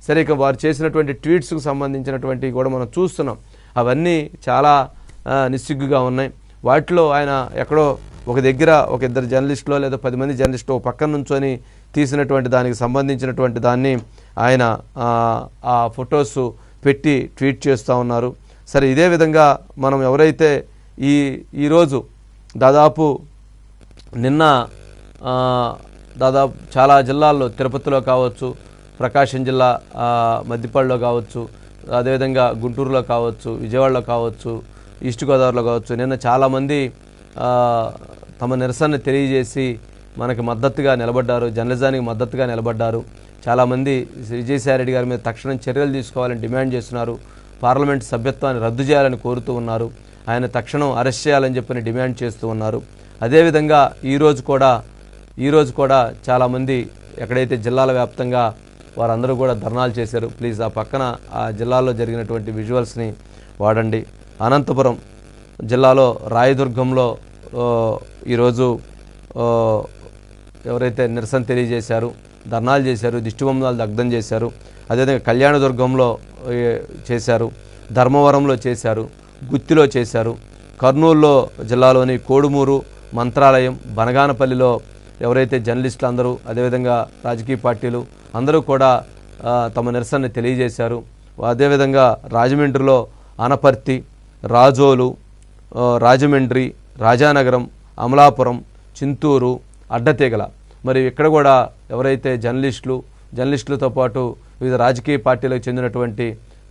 సరే ఇక వారు చేసినటువంటి ట్వీట్స్కు సంబంధించినటువంటి కూడా మనం చూస్తున్నాం. అవన్నీ చాలా నిస్సిగ్గుగా ఉన్నాయి. వాటిలో ఆయన ఎక్కడో ఒక దగ్గర ఒక ఇద్దరు జర్నలిస్టులో లేదా 10 మంది జర్నలిస్టులు ఒక పక్కన నుంచొని తీసినటువంటి దానికి సంబంధించినటువంటి దాన్ని ఆయన ఆ ఫొటోస్ పెట్టి ట్వీట్ చేస్తూ ఉన్నారు. సరే ఇదే విధంగా మనం ఎవరైతే ఈరోజు దాదాపు నిన్న దాదాపు చాలా జిల్లాల్లో తిరుపతిలో కావచ్చు, ప్రకాశం జిల్లా మద్దిపాడులో కావచ్చు, అదేవిధంగా గుంటూరులో కావచ్చు, విజయవాడలో కావచ్చు, ఈస్ట్ గోదావరిలో కావచ్చు, నిన్న చాలామంది తమ నిరసనని తెలియజేసి మనకి మద్దతుగా నిలబడ్డారు, జర్నలిజానికి మద్దతుగా నిలబడ్డారు. చాలామంది విజయసాయిరెడ్డి గారి మీద తక్షణం చర్యలు తీసుకోవాలని డిమాండ్ చేస్తున్నారు. పార్లమెంట్ సభ్యత్వాన్ని రద్దు చేయాలని కోరుతూ ఉన్నారు. ఆయన తక్షణం అరెస్ట్ చేయాలని చెప్పని డిమాండ్ చేస్తూ ఉన్నారు. అదేవిధంగా ఈరోజు కూడా చాలామంది ఎక్కడైతే జిల్లాల వ్యాప్తంగా వారందరూ కూడా ధర్నాలు చేశారు. ప్లీజ్ ఆ పక్కన ఆ జిల్లాలో జరిగినటువంటి విజువల్స్ని వాడండి. అనంతపురం జిల్లాలో రాయదుర్గంలో ఈరోజు ఎవరైతే నిరసన తెలియజేశారు, ధర్నాలు చేశారు, దిష్టిబొమ్మలు దగ్ధం చేశారు. అదేవిధంగా కళ్యాణదుర్గంలో చేశారు, ధర్మవరంలో చేశారు, గుత్తిలో చేశారు, కర్నూలులో జిల్లాలోని కోడుమూరు, మంత్రాలయం, బనగానపల్లిలో ఎవరైతే జర్నలిస్టులు అందరూ అదేవిధంగా రాజకీయ పార్టీలు అందరూ కూడా తమ నిరసనని తెలియజేశారు. అదేవిధంగా రాజమండ్రిలో అనపర్తి, రాజోలు, రాజమండ్రి, రాజానగరం, అమలాపురం, చింతూరు, అడ్డతీగల మరి ఇక్కడ కూడా ఎవరైతే జర్నలిస్టులతో పాటు వివిధ రాజకీయ పార్టీలకు చెందినటువంటి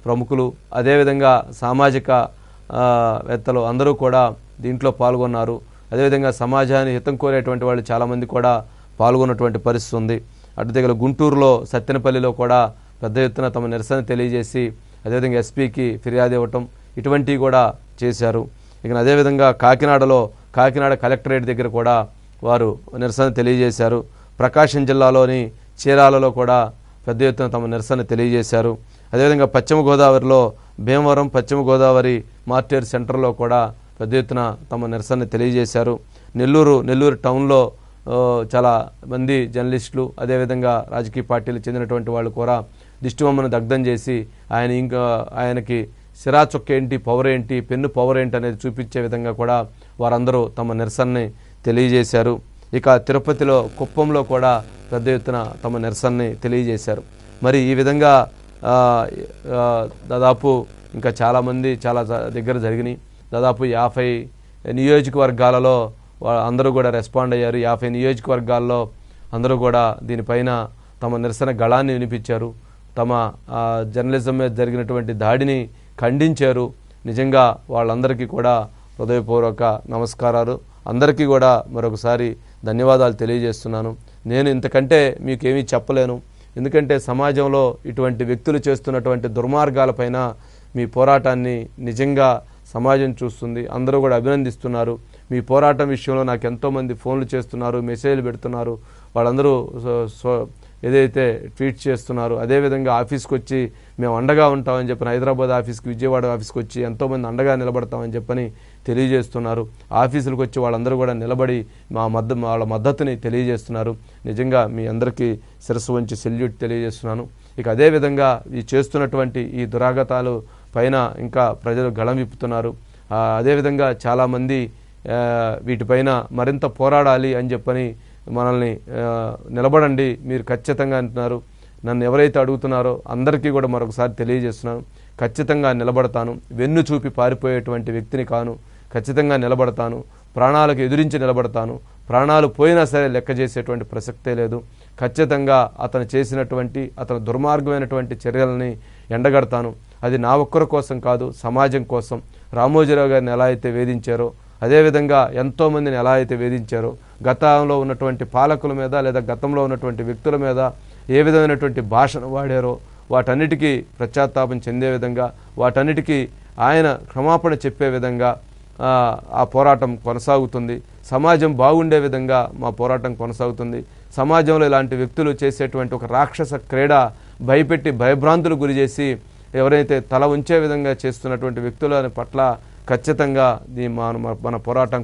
ప్రముఖులు అదేవిధంగా సామాజిక వేత్తలు అందరూ కూడా దీంట్లో పాల్గొన్నారు. అదేవిధంగా సమాజాన్ని హితం కోరేటువంటి వాళ్ళు చాలామంది కూడా పాల్గొన్నటువంటి పరిస్థితి ఉంది. అడ్డతీగల గుంటూరులో సత్తెనపల్లిలో కూడా పెద్ద ఎత్తున తమ నిరసన తెలియజేసి అదేవిధంగా ఎస్పీకి ఫిర్యాదు ఇవ్వటం ఇటువంటివి కూడా చేశారు. ఇక అదేవిధంగా కాకినాడ కలెక్టరేట్ దగ్గర కూడా వారు నిరసన తెలియజేశారు. ప్రకాశం జిల్లాలోని చీరాలలో కూడా పెద్ద ఎత్తున తమ నిరసన తెలియజేశారు. అదేవిధంగా పశ్చిమ గోదావరిలో భీమవరం, పశ్చిమ గోదావరి మార్టేర్ సెంటర్లో కూడా పెద్ద ఎత్తున తమ నిరసన తెలియజేశారు. నెల్లూరు టౌన్లో చాలా మంది జర్నలిస్టులు అదేవిధంగా రాజకీయ పార్టీలకు చెందినటువంటి వాళ్ళు కూడా దిష్టిబొమ్మను దగ్ధం చేసి ఆయనకి సిరా చొక్క ఏంటి, పవర్ ఏంటి, పెన్ను పవర్ ఏంటి అనేది చూపించే విధంగా కూడా వారందరూ తమ నిరసనని తెలియజేశారు. ఇక తిరుపతిలో కుప్పంలో కూడా పెద్ద ఎత్తున తమ నిరసనని తెలియజేశారు. మరి ఈ విధంగా దాదాపు ఇంకా చాలామంది చాలా దగ్గర జరిగినాయి. దాదాపు 50 నియోజకవర్గాలలో అందరూ కూడా రెస్పాండ్ అయ్యారు. 50 నియోజకవర్గాల్లో అందరూ కూడా దీనిపైన తమ నిరసన గళాన్ని వినిపించారు. తమ జర్నలిజం మీద జరిగినటువంటి దాడిని ఖండించారు. నిజంగా వాళ్ళందరికీ కూడా హృదయపూర్వక నమస్కారాలు. అందరికీ కూడా మరొకసారి ధన్యవాదాలు తెలియజేస్తున్నాను. నేను ఇంతకంటే మీకేమీ చెప్పలేను. ఎందుకంటే సమాజంలో ఇటువంటి వ్యక్తులు చేస్తున్నటువంటి దుర్మార్గాలపైన మీ పోరాటాన్ని నిజంగా సమాజం చూస్తుంది. అందరూ కూడా అభినందిస్తున్నారు. మీ పోరాటం విషయంలో నాకు ఎంతోమంది ఫోన్లు చేస్తున్నారు, మెసేజ్లు పెడుతున్నారు. వాళ్ళందరూ ఏదైతే ట్వీట్ చేస్తున్నారు. అదేవిధంగా ఆఫీస్కి వచ్చి మేము అండగా ఉంటామని చెప్పని హైదరాబాద్ ఆఫీస్కి, విజయవాడ ఆఫీస్కి వచ్చి ఎంతోమంది అండగా నిలబడతామని చెప్పని తెలియజేస్తున్నారు. ఆఫీసులకు వచ్చి వాళ్ళందరూ కూడా నిలబడి వాళ్ళ మద్దతుని తెలియజేస్తున్నారు. నిజంగా మీ అందరికీ శిరస్సు వంచి సెల్యూట్ తెలియజేస్తున్నాను. ఇక అదేవిధంగా ఈ చేస్తున్నటువంటి ఈ దురాగతాలు పైన ఇంకా ప్రజలు గళం విప్పుతున్నారు. అదేవిధంగా చాలామంది వీటిపైన మరింత పోరాడాలి అని చెప్పని మనల్ని నిలబడండి మీరు ఖచ్చితంగా అంటున్నారు. నన్ను ఎవరైతే అడుగుతున్నారో అందరికీ కూడా మరొకసారి తెలియజేస్తున్నాను. ఖచ్చితంగా నిలబడతాను. వెన్ను చూపి పారిపోయేటువంటి వ్యక్తిని కాను. ఖచ్చితంగా నిలబడతాను. ప్రాణాలకు ఎదురించి నిలబడతాను. ప్రాణాలు పోయినా సరే లెక్క చేసేటువంటి ప్రసక్తే లేదు. ఖచ్చితంగా అతను దుర్మార్గమైనటువంటి చర్యలని ఎండగడతాను. అది నా ఒక్కరి కోసం కాదు, సమాజం కోసం. రామోజీరావు గారిని ఎలా అయితే వేధించారో అదేవిధంగా ఎంతోమందిని ఎలా అయితే వేధించారో, గతంలో ఉన్నటువంటి పాలకుల మీద లేదా గతంలో ఉన్నటువంటి వ్యక్తుల మీద ఏ విధమైనటువంటి భాషను వాడారో వాటన్నిటికీ పశ్చాత్తాపం చెందే విధంగా, వాటన్నిటికీ ఆయన క్షమాపణ చెప్పే విధంగా ఆ పోరాటం కొనసాగుతుంది. సమాజం బాగుండే విధంగా మా పోరాటం కొనసాగుతుంది. సమాజంలో ఇలాంటి వ్యక్తులు చేసేటువంటి ఒక రాక్షస క్రీడ భయపెట్టి భయభ్రాంతులు గురి చేసి ఎవరైతే తల ఉంచే విధంగా చేస్తున్నటువంటి వ్యక్తుల పట్ల ఖచ్చితంగా మన పోరాటం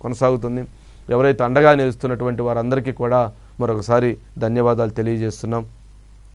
కొనసాగుతుంది. ఎవరైతే అండగా నిలుస్తున్నటువంటి వారందరికీ కూడా మరొకసారి ధన్యవాదాలు తెలియజేస్తున్నాం.